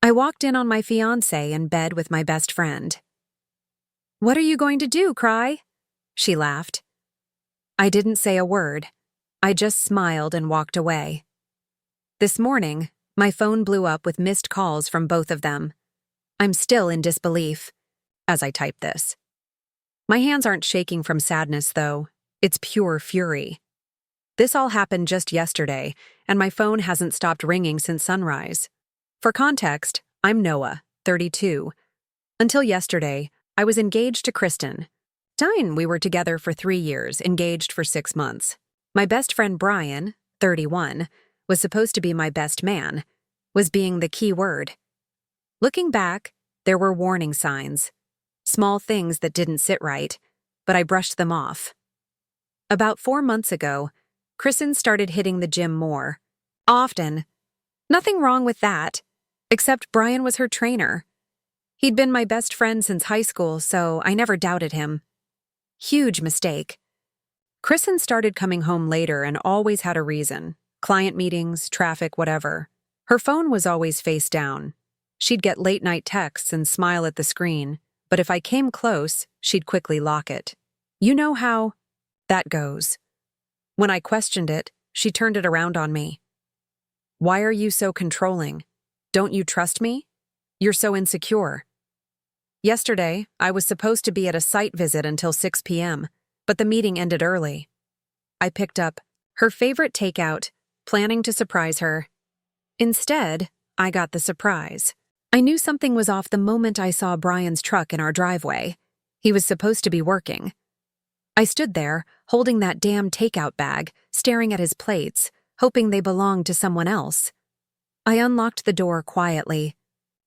I walked in on my fiancée in bed with my best friend. "What are you going to do, cry?" She laughed. I didn't say a word. I just smiled and walked away. This morning, my phone blew up with missed calls from both of them. I'm still in disbelief as I type this. My hands aren't shaking from sadness, though. It's pure fury. This all happened just yesterday, and my phone hasn't stopped ringing since sunrise. For context, I'm Noah, 32. Until yesterday, I was engaged to Christen. We were together for 3 years, engaged for 6 months. My best friend Brian, 31, was supposed to be my best man, was being the key word. Looking back, there were warning signs. Small things that didn't sit right, but I brushed them off. About 4 months ago, Christen started hitting the gym more. Often. Nothing wrong with that, except Brian was her trainer. He'd been my best friend since high school, so I never doubted him. Huge mistake. Christen started coming home later and always had a reason. Client meetings, traffic, whatever. Her phone was always face down. She'd get late-night texts and smile at the screen, but if I came close, she'd quickly lock it. You know how that goes. When I questioned it, she turned it around on me. "Why are you so controlling? Don't you trust me? You're so insecure." Yesterday, I was supposed to be at a site visit until 6 p.m., but the meeting ended early. I picked up her favorite takeout, planning to surprise her. Instead, I got the surprise. I knew something was off the moment I saw Brian's truck in our driveway. He was supposed to be working. I stood there, holding that damn takeout bag, staring at his plates, hoping they belonged to someone else. I unlocked the door quietly.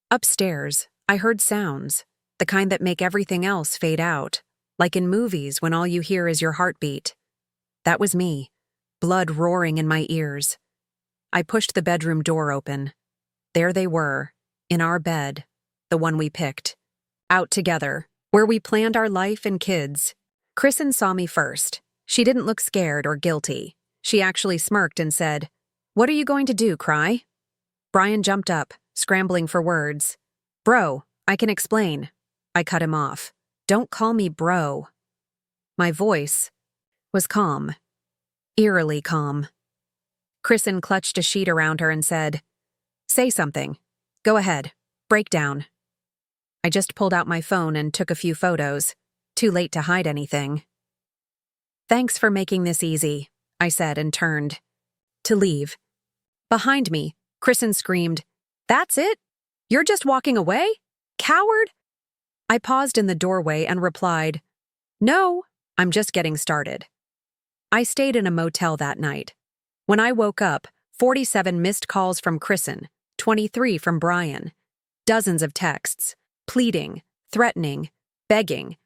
Upstairs, I heard sounds, the kind that make everything else fade out, like in movies when all you hear is your heartbeat. That was me, blood roaring in my ears. I pushed the bedroom door open. There they were, in our bed, the one we picked. Out together, where we planned our life and kids. Christen saw me first. She didn't look scared or guilty. She actually smirked and said, "What are you going to do, cry?" Brian jumped up, scrambling for words. "Bro, I can explain." I cut him off. "Don't call me bro." My voice was calm, eerily calm. Christen clutched a sheet around her and said, "Say something. Go ahead. Break down." I just pulled out my phone and took a few photos. Too late to hide anything. "Thanks for making this easy," I said and turned to leave. Behind me, Christen screamed, "That's it? You're just walking away? Coward?" I paused in the doorway and replied, "No, I'm just getting started." I stayed in a motel that night. When I woke up, 47 missed calls from Christen, 23 from Brian. Dozens of texts, pleading, threatening, begging.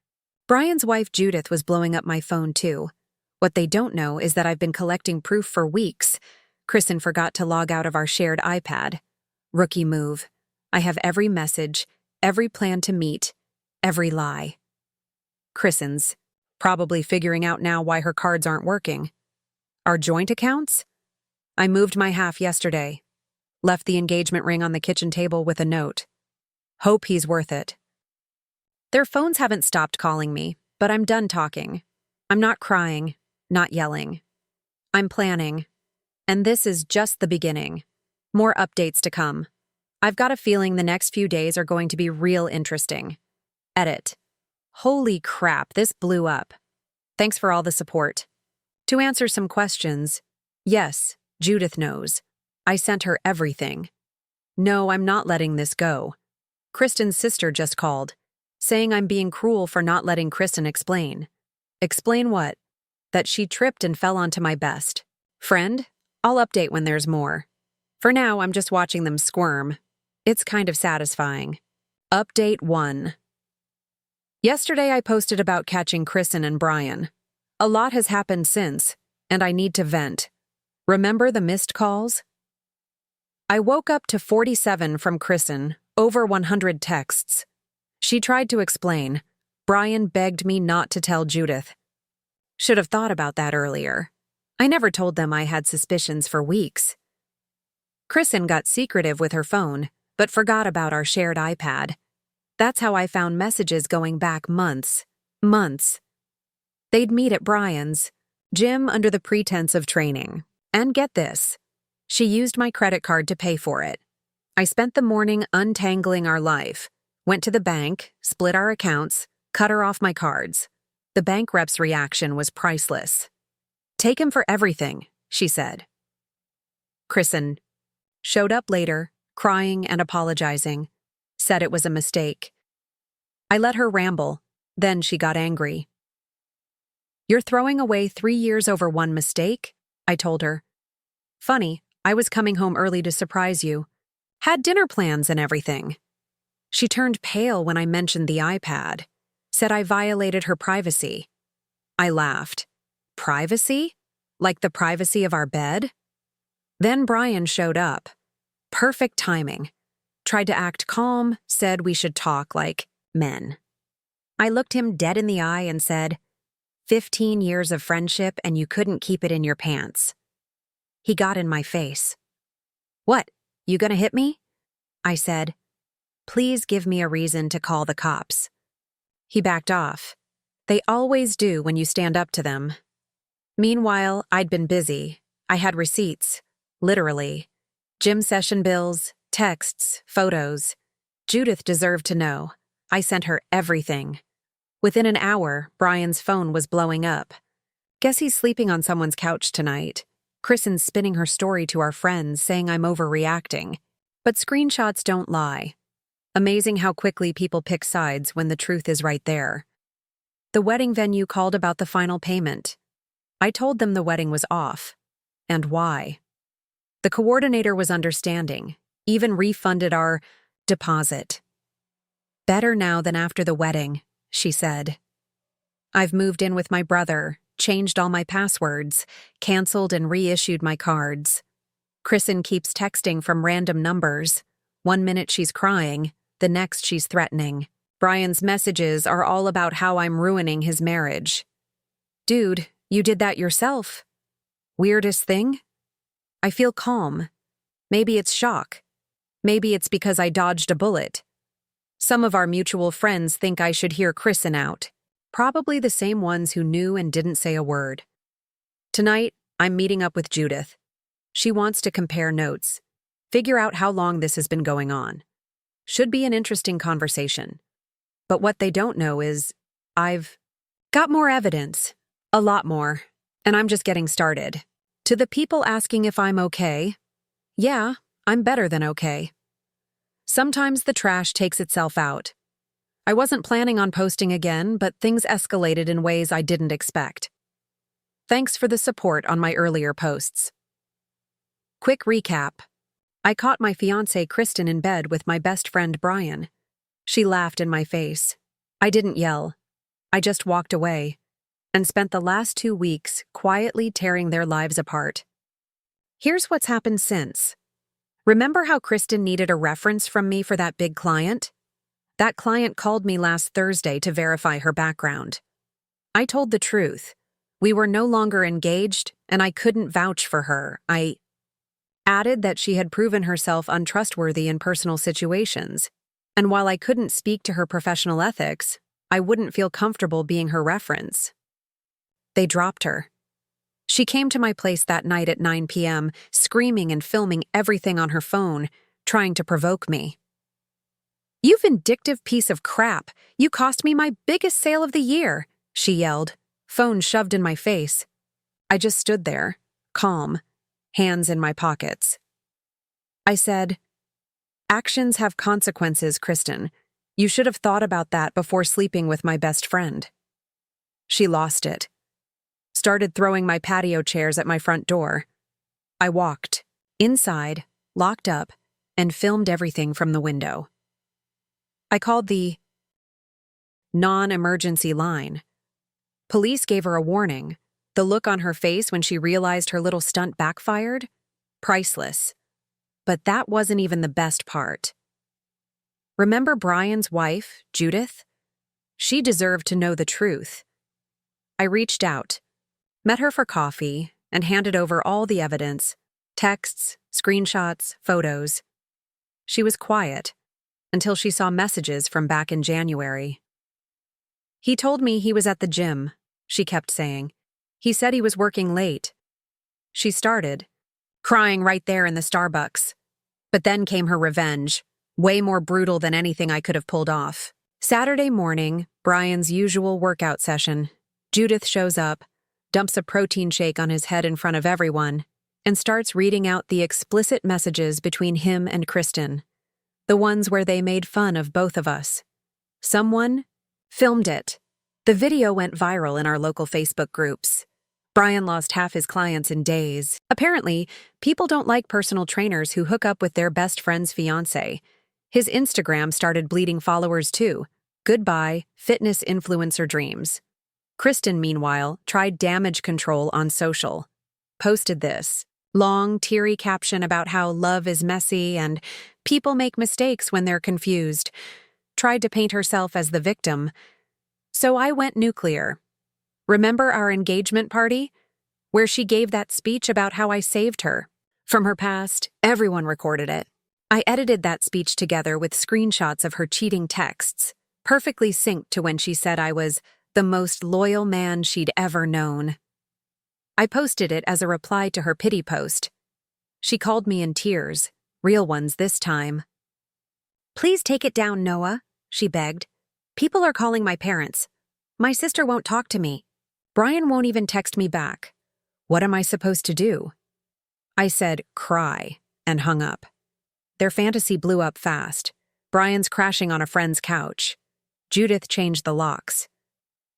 Brian's wife Judith was blowing up my phone too. What they don't know is that I've been collecting proof for weeks. Christen forgot to log out of our shared iPad. Rookie move. I have every message, every plan to meet, every lie. Christen's probably figuring out now why her cards aren't working. Our joint accounts? I moved my half yesterday. Left the engagement ring on the kitchen table with a note. Hope he's worth it. Their phones haven't stopped calling me, but I'm done talking. I'm not crying, not yelling. I'm planning. And this is just the beginning. More updates to come. I've got a feeling the next few days are going to be real interesting. Edit. Holy crap, this blew up. Thanks for all the support. To answer some questions, yes, Judith knows. I sent her everything. No, I'm not letting this go. Christen's sister just called, saying I'm being cruel for not letting Christen explain. Explain what? That she tripped and fell onto my best friend? I'll update when there's more. For now, I'm just watching them squirm. It's kind of satisfying. Update 1. Yesterday I posted about catching Christen and Brian. A lot has happened since, and I need to vent. Remember the missed calls? I woke up to 47 from Christen, over 100 texts. She tried to explain. Brian begged me not to tell Judith. Should have thought about that earlier. I never told them I had suspicions for weeks. Christen got secretive with her phone, but forgot about our shared iPad. That's how I found messages going back months. Months. They'd meet at Brian's gym under the pretense of training. And get this, she used my credit card to pay for it. I spent the morning untangling our life, went to the bank, split our accounts, cut her off my cards. The bank rep's reaction was priceless. "Take him for everything," she said. Christen showed up later, crying and apologizing, said it was a mistake. I let her ramble, then she got angry. "You're throwing away 3 years over one mistake?" I told her. "Funny, I was coming home early to surprise you. Had dinner plans and everything." She turned pale when I mentioned the iPad, said I violated her privacy. I laughed. Privacy? Like the privacy of our bed? Then Brian showed up. Perfect timing. Tried to act calm, said we should talk like men. I looked him dead in the eye and said, 15 years of friendship and you couldn't keep it in your pants. He got in my face. "What, you gonna hit me?" I said. "Please give me a reason to call the cops." He backed off. They always do when you stand up to them. Meanwhile, I'd been busy. I had receipts, literally. Gym session bills, texts, photos. Judith deserved to know. I sent her everything. Within an hour, Brian's phone was blowing up. "Guess he's sleeping on someone's couch tonight." Christen's spinning her story to our friends, saying I'm overreacting. But screenshots don't lie. Amazing how quickly people pick sides when the truth is right there. The wedding venue called about the final payment. I told them the wedding was off. And why. The coordinator was understanding, even refunded our deposit. "Better now than after the wedding," she said. "I've moved in with my brother, changed all my passwords, canceled and reissued my cards. Christen keeps texting from random numbers. 1 minute she's crying, the next she's threatening. Brian's messages are all about how I'm ruining his marriage. Dude, you did that yourself. Weirdest thing? I feel calm. Maybe it's shock. Maybe it's because I dodged a bullet. Some of our mutual friends think I should hear Christen out. Probably the same ones who knew and didn't say a word. Tonight, I'm meeting up with Judith. She wants to compare notes, figure out how long this has been going on. Should be an interesting conversation. But what they don't know is, I've got more evidence, a lot more, and I'm just getting started. To the people asking if I'm okay, yeah, I'm better than okay. Sometimes the trash takes itself out. I wasn't planning on posting again, but things escalated in ways I didn't expect. Thanks for the support on my earlier posts. Quick recap. I caught my fiancée Christen in bed with my best friend Brian. She laughed in my face. I didn't yell. I just walked away and spent the last 2 weeks quietly tearing their lives apart. Here's what's happened since. Remember how Christen needed a reference from me for that big client? That client called me last Thursday to verify her background. I told the truth. We were no longer engaged, and I couldn't vouch for her. I added that she had proven herself untrustworthy in personal situations, and while I couldn't speak to her professional ethics, I wouldn't feel comfortable being her reference. They dropped her. She came to my place that night at 9 p.m., screaming and filming everything on her phone, trying to provoke me. "You vindictive piece of crap! You cost me my biggest sale of the year!" she yelled, phone shoved in my face. I just stood there, calm, hands in my pockets. I said, "Actions have consequences, Christen. You should have thought about that before sleeping with my best friend." She lost it. Started throwing my patio chairs at my front door. I walked, inside, locked up, and filmed everything from the window. I called the non-emergency line. Police gave her a warning. The look on her face when she realized her little stunt backfired? Priceless. But that wasn't even the best part. Remember Brian's wife, Judith? She deserved to know the truth. I reached out, met her for coffee, and handed over all the evidence, texts, screenshots, photos. She was quiet, until she saw messages from back in January. "He told me he was at the gym," she kept saying. "He said he was working late." She started, crying right there in the Starbucks. But then came her revenge, way more brutal than anything I could have pulled off. Saturday morning, Brian's usual workout session. Judith shows up, dumps a protein shake on his head in front of everyone, and starts reading out the explicit messages between him and Christen, the ones where they made fun of both of us. Someone filmed it. The video went viral in our local Facebook groups. Brian lost half his clients in days. Apparently, people don't like personal trainers who hook up with their best friend's fiancée. His Instagram started bleeding followers too. Goodbye, fitness influencer dreams. Christen, meanwhile, tried damage control on social. Posted this long, teary caption about how love is messy and people make mistakes when they're confused. Tried to paint herself as the victim. So I went nuclear. Remember our engagement party? Where she gave that speech about how I saved her. From her past, everyone recorded it. I edited that speech together with screenshots of her cheating texts, perfectly synced to when she said I was the most loyal man she'd ever known. I posted it as a reply to her pity post. She called me in tears, real ones this time. "Please take it down, Noah," she begged. "People are calling my parents. My sister won't talk to me. Brian won't even text me back. What am I supposed to do?" I said, "Cry," and hung up. Their fantasy blew up fast. Brian's crashing on a friend's couch. Judith changed the locks.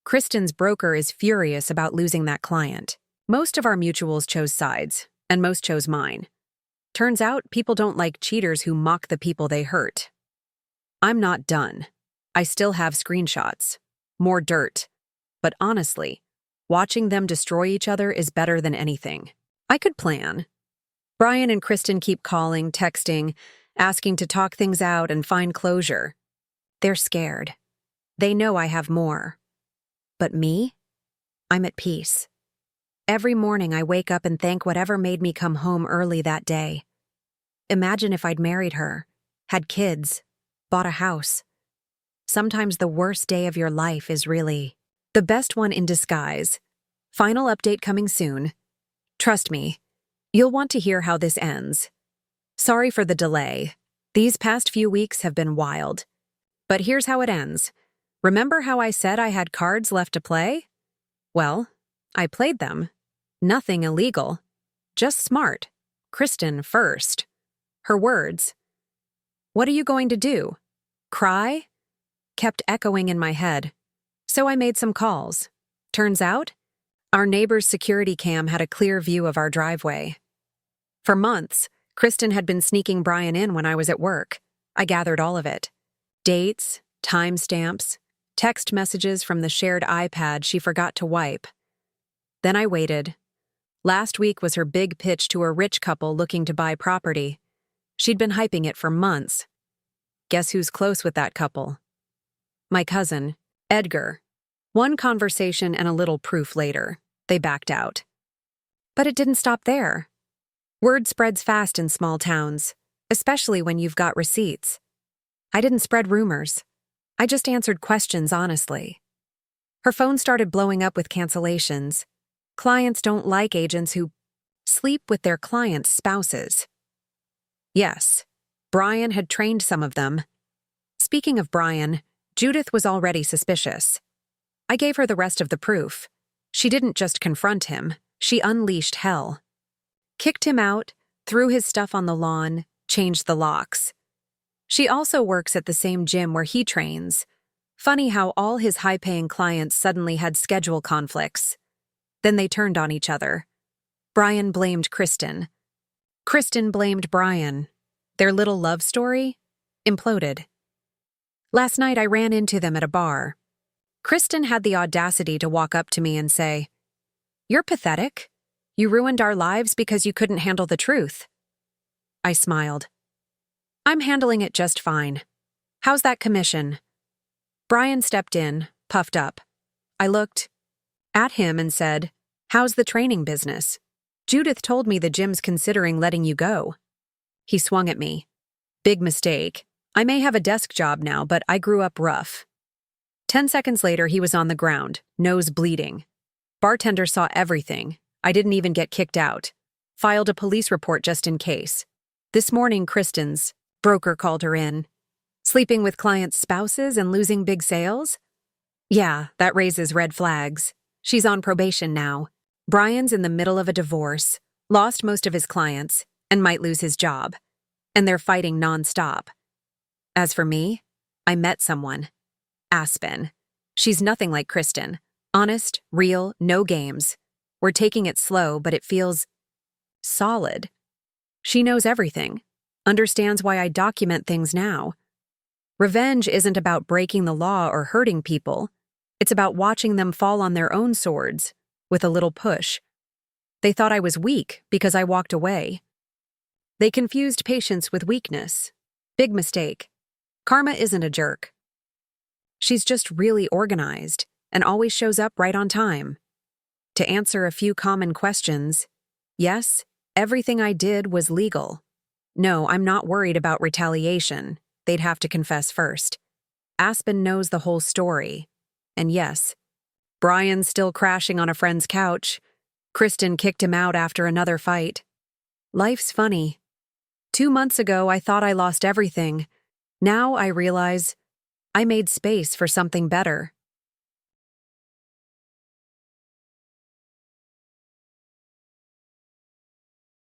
Christen's broker is furious about losing that client. Most of our mutuals chose sides, and most chose mine. Turns out people don't like cheaters who mock the people they hurt. I'm not done. I still have screenshots. More dirt. But honestly, watching them destroy each other is better than anything. I could plan. Brian and Christen keep calling, texting, asking to talk things out and find closure. They're scared. They know I have more. But me? I'm at peace. Every morning I wake up and thank whatever made me come home early that day. Imagine if I'd married her, had kids, bought a house. Sometimes the worst day of your life is really the best one in disguise. Final update coming soon. Trust me, you'll want to hear how this ends. Sorry for the delay. These past few weeks have been wild. But here's how it ends. Remember how I said I had cards left to play? Well, I played them. Nothing illegal. Just smart. Christen first. Her words. "What are you going to do? Cry?" Kept echoing in my head. So I made some calls. Turns out, our neighbor's security cam had a clear view of our driveway. For months, Christen had been sneaking Brian in when I was at work. I gathered all of it. Dates, timestamps, text messages from the shared iPad she forgot to wipe. Then I waited. Last week was her big pitch to a rich couple looking to buy property. She'd been hyping it for months. Guess who's close with that couple? My cousin, Edgar. One conversation and a little proof later, they backed out. But it didn't stop there. Word spreads fast in small towns, especially when you've got receipts. I didn't spread rumors. I just answered questions honestly. Her phone started blowing up with cancellations. Clients don't like agents who sleep with their clients' spouses. Yes, Brian had trained some of them. Speaking of Brian, Judith was already suspicious. I gave her the rest of the proof. She didn't just confront him, she unleashed hell. Kicked him out, threw his stuff on the lawn, changed the locks. She also works at the same gym where he trains. Funny how all his high-paying clients suddenly had schedule conflicts. Then they turned on each other. Brian blamed Christen. Christen blamed Brian. Their little love story imploded. Last night I ran into them at a bar. Christen had the audacity to walk up to me and say, "You're pathetic. You ruined our lives because you couldn't handle the truth." I smiled. "I'm handling it just fine. How's that commission?" Brian stepped in, puffed up. I looked at him and said, "How's the training business? Judith told me the gym's considering letting you go." He swung at me. Big mistake. I may have a desk job now, but I grew up rough. 10 seconds later, he was on the ground, nose bleeding. Bartender saw everything. I didn't even get kicked out. Filed a police report just in case. This morning, Christen's broker called her in. Sleeping with clients' spouses and losing big sales? Yeah, that raises red flags. She's on probation now. Brian's in the middle of a divorce, lost most of his clients, and might lose his job. And they're fighting nonstop. As for me, I met someone. Aspen. She's nothing like Christen. Honest, real, no games. We're taking it slow, but it feels solid. She knows everything, understands why I document things now. Revenge isn't about breaking the law or hurting people. It's about watching them fall on their own swords, with a little push. They thought I was weak because I walked away. They confused patience with weakness. Big mistake. Karma isn't a jerk. She's just really organized and always shows up right on time. To answer a few common questions, yes, everything I did was legal. No, I'm not worried about retaliation. They'd have to confess first. Aspen knows the whole story. And yes, Brian's still crashing on a friend's couch. Christen kicked him out after another fight. Life's funny. 2 months ago, I thought I lost everything. Now I realize I made space for something better.